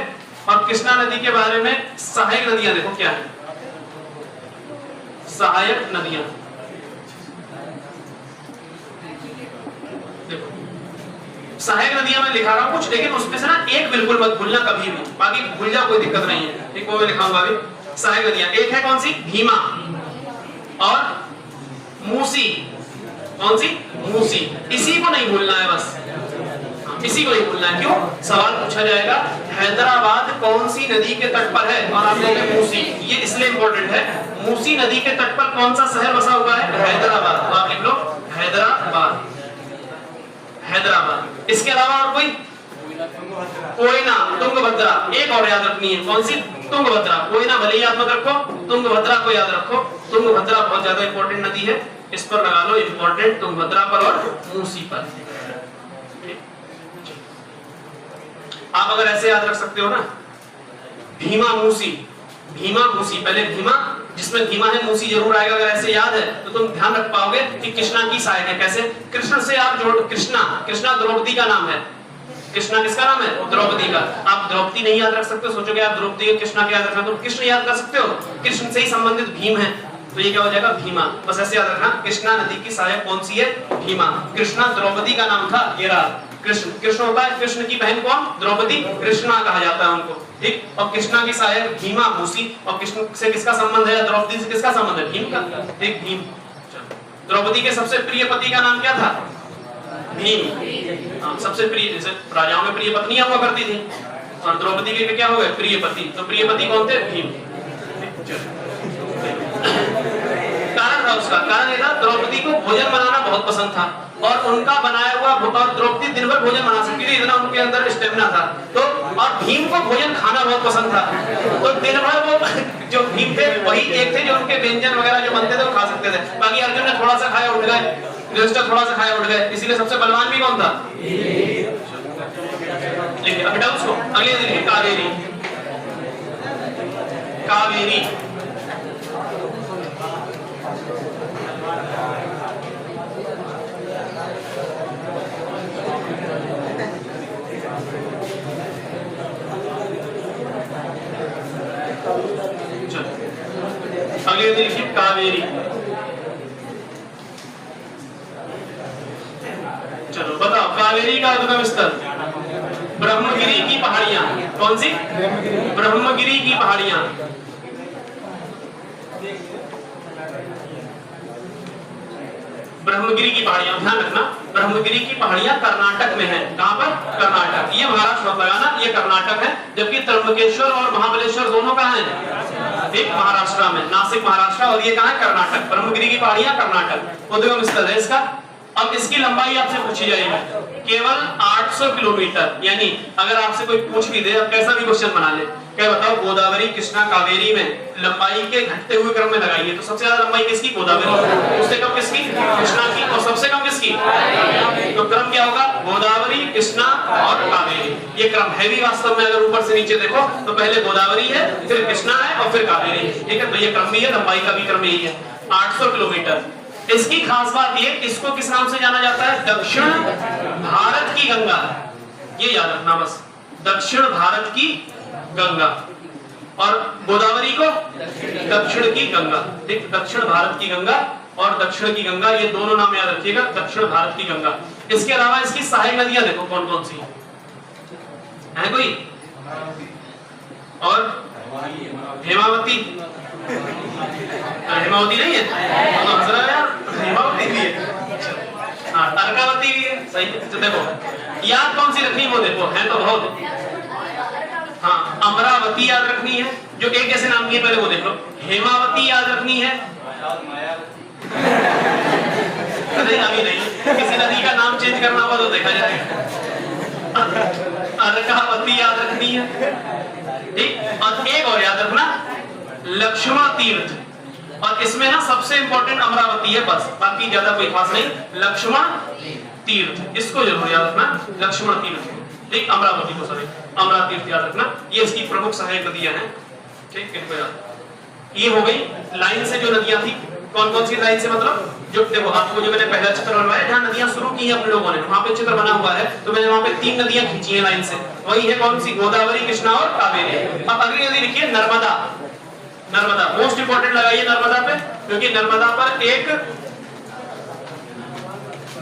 और कृष्णा नदी के बारे में सहायक नदियां देखो क्या है, सहायक नदियां देखो, सहायक नदियां मैं लिखा रहा हूं कुछ, लेकिन उसमें से ना एक बिल्कुल मत भूलना कभी भी, बाकी भूल जाओ कोई दिक्कत नहीं है, ठीक। वो मैं लिखाऊंगा अभी। सहायक नदियां एक है कौन सी, भीमा और मूसी। कौन सी, मूसी। इसी को नहीं भूलना है, बस इसी को नहीं भूलना है। क्यों, सवाल पूछा जाएगा हैदराबाद कौन सी नदी के तट पर है, और आप लोगों ने मूसी, ये इसलिए इंपॉर्टेंट है। मूसी नदी के तट पर कौन सा शहर बसा हुआ है, हैदराबाद। तो आप लिख लो हैदराबाद, हैदराबाद। इसके अलावा और कोई, कोयना, तुंगभद्रा, एक और याद रखनी है, कौन सी, तुंगभद्रा। कोयना भले ही याद मत रखो, तुंगभद्रा को याद रखो। तुंगभद्रा बहुत ज्यादा इंपॉर्टेंट नदी है, इस पर लगा लो इंपॉर्टेंट, तुंगभद्रा पर और मूसी पर। आप अगर ऐसे याद रख सकते हो ना, भीमा मूसी, भीमा मूसी, पहले भीमा जिसमें भीमा है, मूसी जरूर आएगा। अगर ऐसे याद है तो तुम ध्यान रख पाओगे कि कृष्णा की सहायक है। कैसे, कृष्ण से आप जोड़, कृष्णा, कृष्णा द्रौपदी का नाम है। कृष्णा किसका नाम है, द्रौपदी का। आप द्रौपदी नहीं याद रख सकते, सोचोगे आप द्रौपदी कृष्णा को याद रखना, तो कृष्ण याद कर सकते हो, कृष्ण से ही संबंधित भीम है, तो ये क्या हो जाएगा, भीमा। बस ऐसे याद रखना, कृष्णा नदी की सहायक कौन सी है, भीमा। कृष्णा द्रौपदी का नाम था, ये रहा कृष्ण। कृष्ण होता है, कृष्ण की बहन कौन, द्रौपदी, कृष्णा कहा जाता है उनको, ठीक। और कृष्णा की सहायक भीमा, मूसी। और कृष्ण से किसका संबंध है, द्रौपदी से किसका संबंध है, भीम का, ठीक, भीम। द्रौपदी के सबसे प्रिय पति का नाम क्या था, भीम। सबसे प्रिय, जैसे राजाओं में प्रिय पत्नियां हुआ करती थी, और द्रौपदी के क्या हो गए, प्रिय पति। तो प्रिय पति कौन थे, भीम। कारण था उसका, कारण ये था द्रौपदी को भोजन बनाना बहुत पसंद था, और उनका बनाया हुआ, और द्रौपदी दिन भर भोजन बना सकती थी, इतना उनके अंदर स्टेमिना था। तो और भीम को भोजन खाना बहुत पसंद था, तो दिन भर वो जो भीम थे वही एक थे जो उनके व्यंजन वगैरह जो बनते थे वो खा सकते थे। बाकी अर्जुन ने थोड़ा सा खाया उठ गए, युधिष्ठिर थोड़ा सा खाया उठ गए, इसीलिए सबसे बलवान भी कौन था, लिखिए अब बेटा उसको। अगले लिखिए कावेरी, कावेरी। अगले देखिए कावेरी। चलो बताओ, कावेरी का उद्गम स्थल, ब्रह्मगिरी की पहाड़ियां। कौन सी, ब्रह्मगिरी की पहाड़ियां। ब्रह्मगिरी की पहाड़ियां, ध्यान रखना, ब्रह्मगिरी की पहाड़ियां कर्नाटक में है। कहां पर, कर्नाटक। ये महाराष्ट्र मत लगाना, ये कर्नाटक है, जबकि त्र्यंबकेश्वर और महाबलेश्वर दोनों कहां हैं, एक महाराष्ट्र में, नासिक महाराष्ट्र, और ये कहां है, कर्नाटक। ब्रह्मगिरी की पहाड़ियां कर्नाटक, उद्गम स्थल है इसका। अब इसकी लंबाई आपसे पूछी जाएगी, केवल 800 किलोमीटर। यानी अगर आपसे कोई पूछ भी दे, अब कैसा भी क्वेश्चन बना ले, क्या बताओ, गोदावरी, कृष्णा, कावेरी में लंबाई के घटते हुए क्रम में लगाइए, तो सबसे ज्यादा लंबाई किसकी, गोदावरी, उससे कम किसकी, कृष्णा की, और सबसे कम किसकी, तो क्रम क्या होगा, गोदावरी, कृष्णा और कावेरी। ये क्रम है भी वास्तव में, अगर ऊपर से नीचे देखो तो पहले गोदावरी है, फिर कृष्णा है और फिर कावेरी, ठीक है। तो ये क्रम भी है, लंबाई का भी क्रम यही है, 800 किलोमीटर। इसकी खास बात ये, इसको किस नाम से जाना जाता है, दक्षिण भारत की गंगा। ये याद रखना बस, दक्षिण भारत की गंगा, और गोदावरी को दक्षिण की गंगा, ठीक। दक्षिण भारत की गंगा और दक्षिण की गंगा, ये दोनों नाम याद रखिएगा, दक्षिण भारत की गंगा। इसके अलावा इसकी सहायक नदियां देखो कौन कौन सी है, कोई और, हेमावती, हेमावती नहीं है, तो हंस रहा है यार, हेमावती भी है, हाँ, अर्कावती भी है, सही। देखो याद कौन सी रखनी वो देखो, है तो बहुत। हाँ, अमरावती याद रखनी है, जो एक ऐसे नाम की है, पहले वो देख लो। हेमावती याद रखनी है, अरे अभी नहीं, किसी नदी का नाम चेंज करना होगा तो देखा जाएगा। अर्कावती याद रखनी है, ठीक। और एक और याद रखना, लक्ष्मण तीर्थ। और इसमें ना सबसे इंपॉर्टेंट अमरावती है बस, बाकी ज्यादा कोई खास नहीं। लक्ष्मण तीर्थ, इसको जरूर याद रखना, लक्ष्मण तीर्थ, ठीक। अमरावती को सॉरी अमरा तीर्थ याद रखना, ये इसकी प्रमुख सहायक नदियां हैं, ठीक। इनको याद। ये हो गई लाइन से जो नदियां थी, कौन कौन सी लाइन से, मतलब जो देखो आपको जो मैंने पहला चित्र बनवाया जहां नदियां शुरू की हैं अपने लोगों ने, वहां पे चित्र बना हुआ है, तो मैंने वहां पे 3 नदियां खींची हैं लाइन से, वही है कौन सी, गोदावरी, कृष्णा और कावेरी। अब अगली नदी लिखिए नर्मदा। नर्मदा मोस्ट इंपोर्टेंट लगाइए नर्मदा पे, क्योंकि नर्मदा पर एक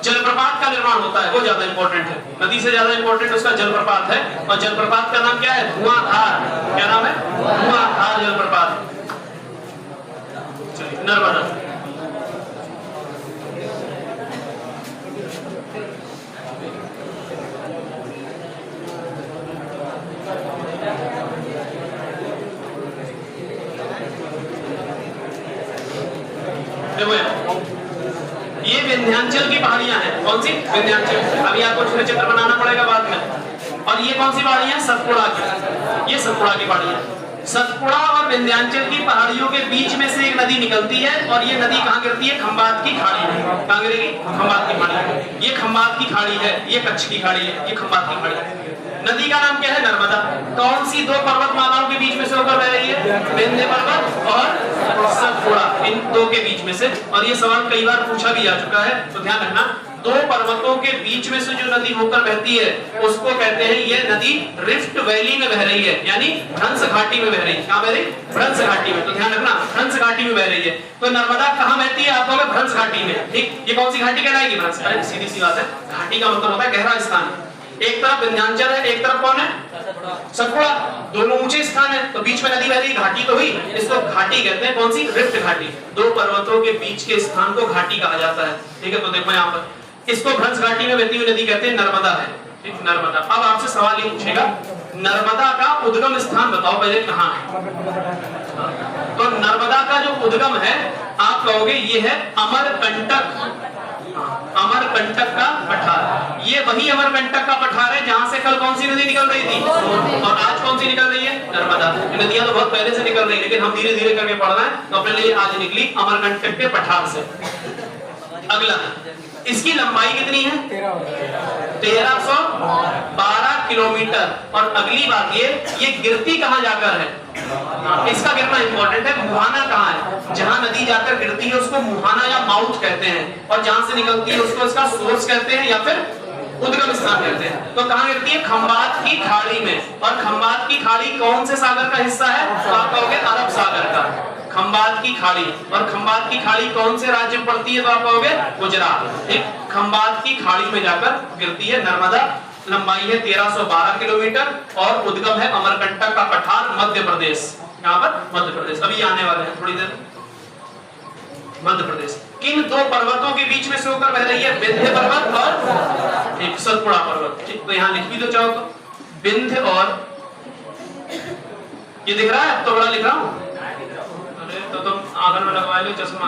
जलप्रपात का निर्माण होता है, वो ज्यादा इंपॉर्टेंट है, नदी से ज्यादा इंपॉर्टेंट उसका जलप्रपात है। और जलप्रपात का नाम क्या है, धुआंधार। क्या नाम है, धुआंधार जलप्रपात। चलिए नर्मदा। ये विंध्याचल की पहाड़ियां हैं, कौन सी, विंध्याचल। अभी आपको चित्र बनाना पड़ेगा बाद में। और ये कौन सी पहाड़ियां, सतपुड़ा की, ये सतपुड़ा की पहाड़ियां। सतपुड़ा और विंध्याचल की पहाड़ियों के बीच में से एक नदी निकलती है, और ये नदी कहाँ गिरती है, खंबात की खाड़ी में। कहाँ गिरेगी, खंबात की खाड़ी। ये खंबात की खाड़ी है, ये कच्छ की खाड़ी है, ये खंबात की खाड़ी है। नदी का नाम क्या है, नर्मदा। कौन सी 2 पर्वतमालाओं के बीच में से होकर बह रही है, विंध्य पर्वत और सतपुड़ा, इन 2 के बीच में से। और ये सवाल कई बार पूछा भी जा चुका है, तो ध्यान रखना, 2 पर्वतों के बीच में से जो नदी होकर बहती है उसको कहते हैं, ये नदी रिफ्ट वैली में बह रही है, यानी भ्रंश घाटी में बह रही है। कहां बह रही, भ्रंश घाटी में। तो ध्यान रखना, भ्रंश घाटी में बह रही है। तो नर्मदा कहां बहती है, आप कहोगे भ्रंश घाटी में, ठीक। ये कौन सी घाटी कहलाएगी, भ्रंश। अरे सीधी सी बात है, घाटी का मतलब होता है गहरा स्थान। एक तरफ विंध्याचल है, एक तरफ कौन है, सतपुड़ा, दोनों ऊंचे स्थान है, तो बीच में नदी बह रही, घाटी तो हुई, इसको घाटी कहते हैं। कौन सी, रिफ्ट घाटी। 2 पर्वतों के बीच के स्थान को घाटी कहा जाता है, ठीक है। तो देखो यहाँ पर इसको भ्रंश घाटी में बहती हुई नदी कहते हैं, नर्मदा है, ठीक, नर्मदा। अब आपसे सवाल ये पूछेगा, नर्मदा का उद्गम स्थान बताओ पहले कहाँ है। तो नर्मदा का जो उद्गम है, आप कहोगे ये है अमरकंटक। अमरकंटक का पठार, ये वही अमरकंटक का पठार है जहां से कल कौन सी नदी निकल रही थी, और आज कौन सी निकल रही है, नर्मदा। नदियां तो बहुत पहले से निकल रही है, लेकिन हम धीरे धीरे करके पढ़ रहे हैं, तो अपने लिए आज निकली अमरकंटक के पठार से। अगला, इसकी लंबाई कितनी है, 1312 किलोमीटर। और अगली बात ये गिरती कहां जाकर है, इसका गिरना इंपॉर्टेंट है। मुहाना कहां है, जहां नदी जाकर गिरती है उसको मुहाना या माउथ कहते हैं, और जहां से निकलती है उसको इसका सोर्स कहते हैं या फिर उद्गम स्थान कहते हैं। तो कहां गिरती है, खंबात की खाड़ी में। और खंबात की खाड़ी कौन से सागर का हिस्सा है, तो आप कहोगे अरब सागर का, खंबात की खाड़ी। और खंबात की खाड़ी कौन से राज्य में पड़ती है, तो आप कहोगे गुजरात, ठीक। खंबात की खाड़ी में जाकर गिरती है नर्मदा। लंबाई है 1312 किलोमीटर और उद्गम है अमरकंटक का पठार, मध्य प्रदेश। यहाँ पर मध्य प्रदेश, अभी आने वाले हैं थोड़ी देर। मध्य प्रदेश किन 2 पर्वतों के बीच में से होकर बह रही है, विंध्य पर्वत और एक सतपुड़ा पर्वत, ठीक। तो यहाँ लिख भी दो चाहो तो, विंध्य और, ये दिख रहा है, अब तो बड़ा लिख रहा हूँ। अरे तो तुम आंगन में लगवा लो चश्मा,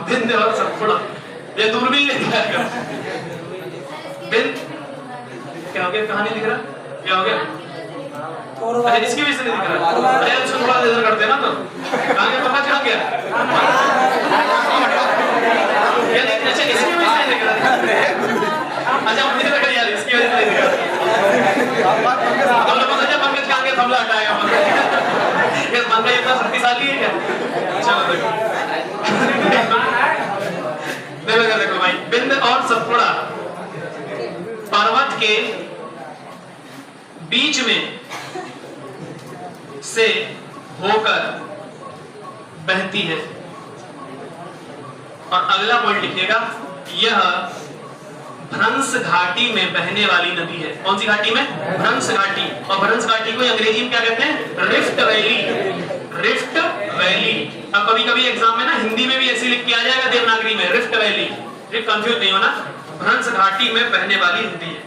विंध्य और सतपुड़ा, ये दूरबीन ले जाएगा। क्या हो गया, कहां नहीं दिख रहा, क्या हो गया, अच्छा इसकी वजह से नहीं दिख रहा। अरे उसको थोड़ा इधर करते ना, तो कहां गया, पता कहां गया, अच्छा इसकी वजह से नहीं दिख रहा। अच्छा मुझे लगा यार इसकी वजह से नहीं दिख रहा। हम लोग सोचा पंकज कहां गया, थमला हटाएगा पंकज, ये पंकज इतना शक्तिशाली है क्या। चलो देखो देखो भाई, विंध्य और सतपुड़ा पर्वत के बीच में से होकर बहती है। और अगला पॉइंट लिखिएगा, यह भ्रंश घाटी में बहने वाली नदी है। कौन सी घाटी में, भ्रंश घाटी। और भ्रंश घाटी को अंग्रेजी में क्या कहते हैं, रिफ्ट वैली, रिफ्ट वैली। अब कभी कभी एग्जाम में ना हिंदी में भी ऐसे लिख के आ जाएगा देवनागरी में, रिफ्ट वैली, कंफ्यूज नहीं होना, भ्रंश घाटी में बहने वाली नदी है।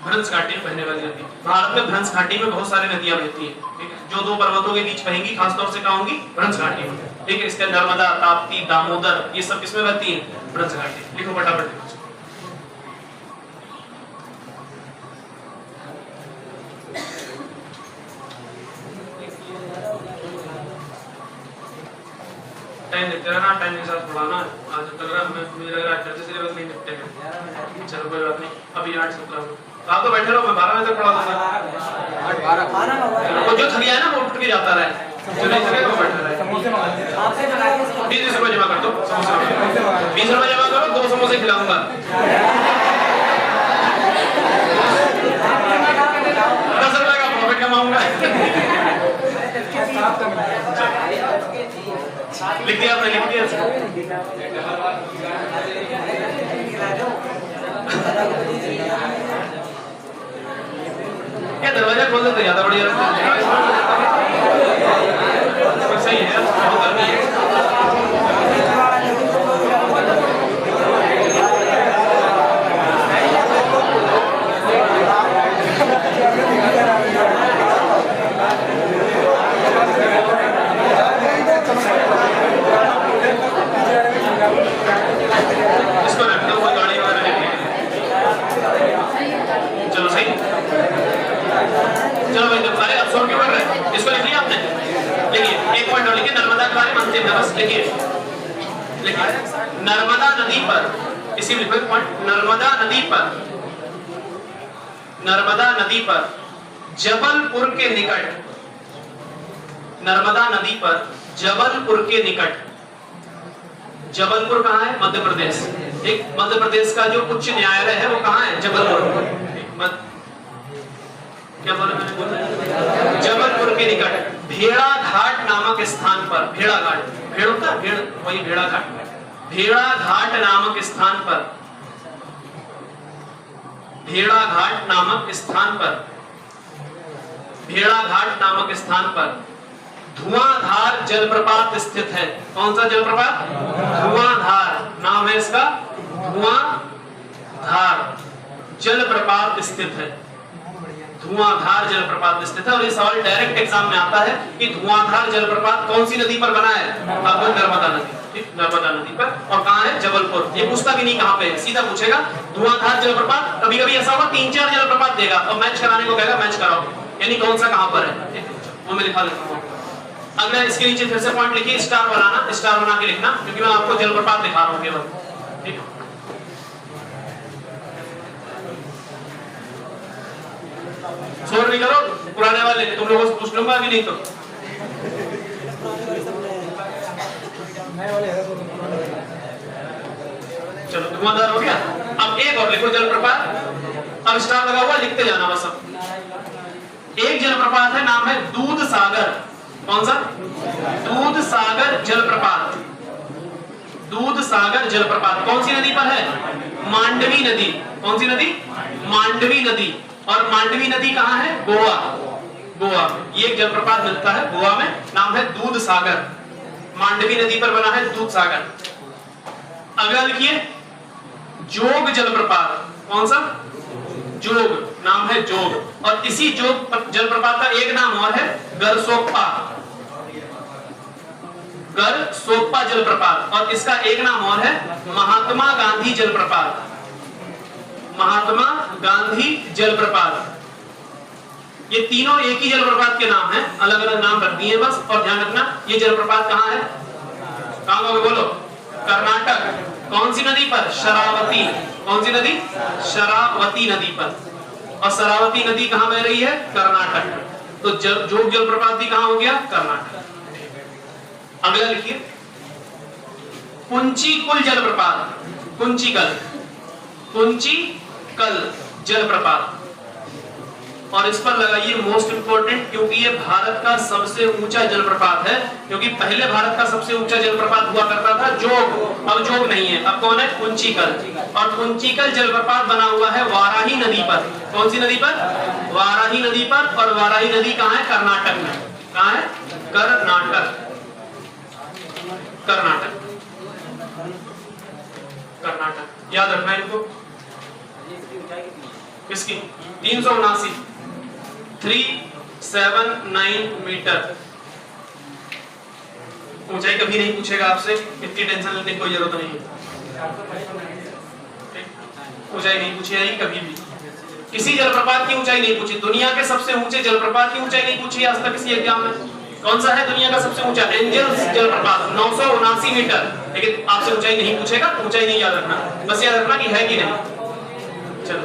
भ्रंश घाटी में बहने वाली नदी। भारत में भ्रंश घाटी में बहुत सारी नदियां बहती हैं, ठीक है, जो दो पर्वतों के बीच बहेंगी, खासतौर से कहाँ होंगी? भ्रंश घाटी में, ठीक है। इसके नर्मदा, ताप्ती, दामोदर, ये सब किसमें बहती है? भ्रंश घाटी। लिखो फटाफट। टाइम देते रहना, टाइम के साथ पढ़ाना। आज चल रहा है, मुझे लग रहा है जल्दी सिलेबस नहीं निपटेगा। चलो कोई बात नहीं, अभी 8:17 आप तो बैठे रहो, मैं 12 बजे तक पढ़ा दूंगा। तो जो थक गया है ना वो उठ के जाता रहे, जो नहीं थकेगा वो बैठा रहे। 20 रुपए जमा कर दो, 20 रुपए जमा करो, 2 समोसे खिलाऊंगा। 10 रुपए का प्रॉफिट कमाऊंगा। लिख दिया आपने? लिख दिया? क्या दरवाजा खोल देते ज्यादा बढ़िया लगता है। सही है, बहुत गर्मी है। इसको रखते हुए गाड़ी वगैरह लेके चलो। सही, चलो भाई, जब सारे अफसर क्यों कर रहे हैं? इसको लिख लिया आपने? लिखिए, एक पॉइंट और लिखिए, नर्मदा के बारे में अंतिम है, बस लिखिए। लिखिए, नर्मदा नदी पर, इसी में लिखो पॉइंट, नर्मदा नदी पर, नर्मदा नदी पर जबलपुर के निकट, नर्मदा नदी पर जबलपुर के निकट, जबलपुर कहाँ है? मध्य प्रदेश। एक मध्य प्रदेश का जो उच्च न्यायालय है वो कहाँ है? जबलपुर। क्या बोला मैंने? जबलपुर के निकट भेड़ा घाट नामक स्थान पर, भेड़ा घाट, भेड़ होता है, भेड़, वही भेड़ा घाट, भेड़ा घाट नामक स्थान पर, भेड़ा घाट नामक स्थान पर, भेड़ा घाट नामक स्थान पर धुआंधार जलप्रपात स्थित है। कौन सा जलप्रपात? धुआंधार नाम है इसका, धुआंधार जलप्रपात स्थित है। धुआंधार जलप्रपात स्थित है। और ये सवाल डायरेक्ट एग्जाम में आता है कि धुआंधार जलप्रपात कौन सी नदी पर बना है? नर्मदा नदी, नर्मदा नदी पर। और कहाँ है? जबलपुर। ये पूछता भी नहीं कहाँ पे है, सीधा पूछेगा धुआंधार जलप्रपात। कभी कभी ऐसा होगा 3-4 जलप्रपात देगा और मैच कराने को कहेगा, मैच कराओ, यानी कौन सा कहाँ पर है वो मैं लिखा देता हूँ। अगला इसके नीचे फिर से पॉइंट लिखिए, स्टार बनाना, स्टार बना के लिखना, क्योंकि मैं आपको जलप्रपात दिखा रहा हूँ केवल, ठीक है। शोर नहीं करो पुराने वाले, तुम लोगों से पूछ लूंगा, अभी नहीं तो। चलो धुआंधार हो गया। अब एक और लिखो जलप्रपात, अब स्टार लगा हुआ, लिखते जाना बस। अब एक जलप्रपात है, नाम है दूध सागर। कौन सा? दूध सागर जलप्रपात। दूध सागर जलप्रपात कौन सी नदी पर है? मांडवी नदी। कौन सी नदी? मांडवी नदी। और मांडवी नदी कहाँ है? गोवा। गोवा ये एक जलप्रपात मिलता है गोवा में, नाम है दूध सागर। मांडवी नदी पर बना है दूध सागर। अगला लिखिए जोग जलप्रपात। कौन सा? जोग, नाम है जोग। और इसी जोग जलप्रपात का एक नाम और है गरसोप्पा। गरसोप्पा जलप्रपात। और इसका एक नाम और है महात्मा गांधी जलप्रपात। महात्मा गांधी जलप्रपात। ये तीनों एक ही जलप्रपात के नाम हैं, अलग अलग नाम रख दिए बस। और ध्यान रखना ये जलप्रपात कहाँ है? कहाँ होगा बोलो? कर्नाटक। कौन सी नदी पर? शरावती। कौन सी नदी? शरावती नदी पर। और शरावती नदी कहाँ बह रही है? कर्नाटक। तो जोग जलप्रपात भी कहाँ हो गया? कर्नाटक। अगला लिखिए कुंचिकल जलप्रपात। कुंचिकल, कुंचिकल जलप्रपात। और इस पर लगाइए मोस्ट इंपोर्टेंट, क्योंकि ये भारत का सबसे ऊंचा जलप्रपात है। क्योंकि पहले भारत का सबसे ऊंचा जलप्रपात हुआ करता था जोग, अब जोग नहीं है, अब कौन है? कुंचिकल। और कुंचिकल जलप्रपात बना हुआ है वाराही नदी पर। कौन सी नदी पर? वाराही नदी पर। और वाराही नदी कहाँ है? कर्नाटक में। कहाँ है? कर्नाटक। कर्नाटक। कर्नाटक। याद रखना है इनको। किसकी? 379 379 मीटर। ऊंचाई कभी नहीं पूछेगा आपसे, इतनी टेंशन लेने की कोई जरूरत नहीं है। ऊंचाई नहीं पूछी जाएगी कभी भी। किसी जलप्रपात की ऊंचाई नहीं पूछी। दुनिया के सबसे ऊंचे जलप्रपात की ऊंचाई नहीं पूछी आज तक किसी एग्जाम में। कौन सा है दुनिया का सबसे ऊंचा? एंजल्स जलप्रपात 979 मीटर। लेकिन आपसे ऊंचाई नहीं पूछेगा, ऊंचाई नहीं याद रखना, बस याद रखना कि है कि नहीं। चलो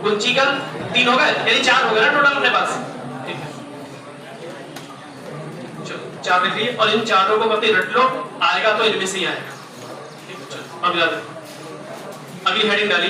गुंचिकल 3 हो गए, यानी 4 हो गए ना टोटल अपने पास। ठीक है, चलो 4 लिख लिए और इन चारों को कभी रट लो, आएगा तो इनमें से ही आएगा। ठीक है, चलो अब याद रखो। अगली हेडिंग डाली।